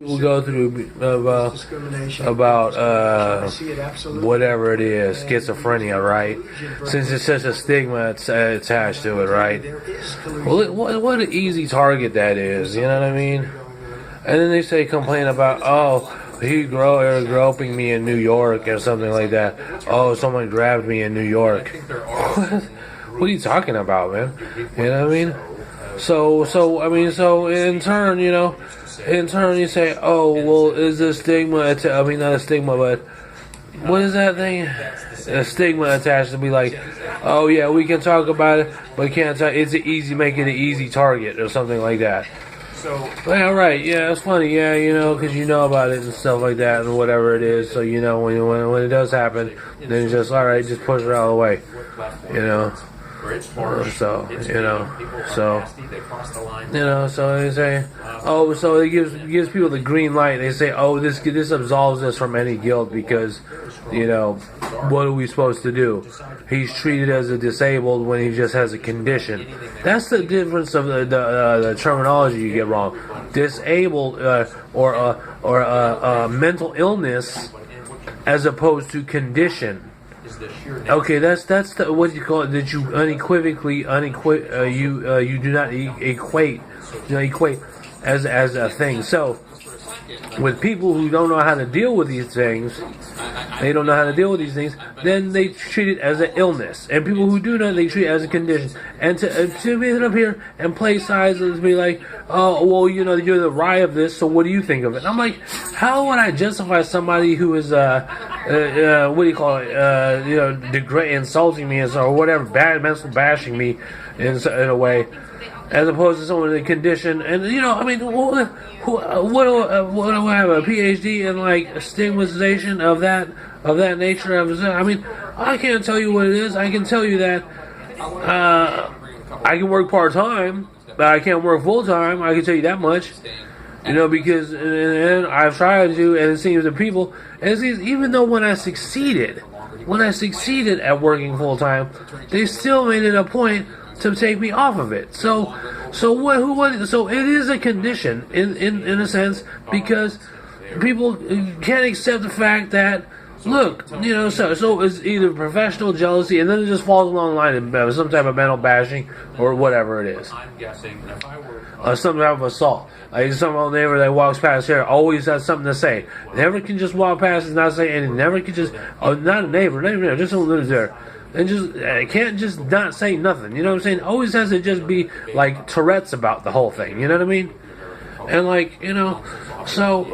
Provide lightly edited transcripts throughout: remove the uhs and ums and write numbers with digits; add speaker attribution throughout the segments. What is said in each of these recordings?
Speaker 1: We'll go through about whatever it is, schizophrenia, right? Since it's such a stigma attached to it, right? Well, what an easy target that is, you know what I mean? And then they say complain about, he groping me in New York or something like that. Oh, someone grabbed me in New York. What are you talking about, man? You know what I mean? So in turn, you say, oh, well, is this stigma, not a stigma, but what is that thing? A stigma attached to be like, oh yeah, we can talk about it, but can't talk, make it an easy target or something like that. Yeah, right, yeah, it's funny, yeah, because you know about it and stuff like that and whatever it is, so when it does happen, then it's just, alright, just push it out of the way, so they say, so it gives people the green light. They say, this absolves us from any guilt because, what are we supposed to do? He's treated as a disabled when he just has a condition. That's the difference of the terminology you get wrong. Disabled or mental illness as opposed to condition. Okay, that's the, what you call it, that you unequivocally you do not equate as a thing. So with people who don't know how to deal with these things, then they treat it as an illness. And people who do know, they treat it as a condition. And to be up here and play sides and be like, oh, well, you're the Rye of this, so what do you think of it? And I'm like, how would I justify somebody who is, insulting me or whatever, mental bashing me in a way, as opposed to someone in a condition? And what do I have, a PhD in like stigmatization of that nature? I can't tell you what it is. I can tell you that I can work part-time, but I can't work full-time. I can tell you that much. Because and I've tried to, and it seems that people, even though when I succeeded at working full-time, they still made it a point to take me off of it. So it is a condition in a sense, because people can't accept the fact that, look, so it's either professional jealousy, and then it just falls along the line of some type of mental bashing or whatever it is. Some type of assault. Like some old neighbor that walks past here always has something to say. Never can just walk past and not say anything. Never can just, not a neighbor, just someone who lives there. And just can't just not say nothing. You know what I'm saying? Always has to just be like Tourette's about the whole thing. You know what I mean? And so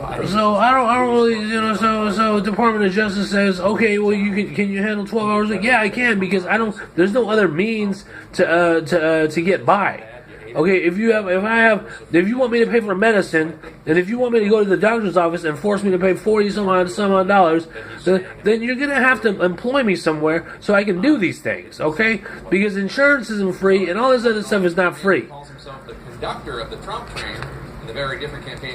Speaker 1: I don't really, so Department of Justice says, okay, well, can you handle 12 hours a week? Yeah, I can, because there's no other means to get by. Okay, if you want me to pay for medicine, and if you want me to go to the doctor's office and force me to pay $40 some odd dollars, then you're gonna have to employ me somewhere so I can do these things, okay? Because insurance isn't free, and all this other stuff is not free.
Speaker 2: Calls himself the conductor of the Trump train in the very different campaign.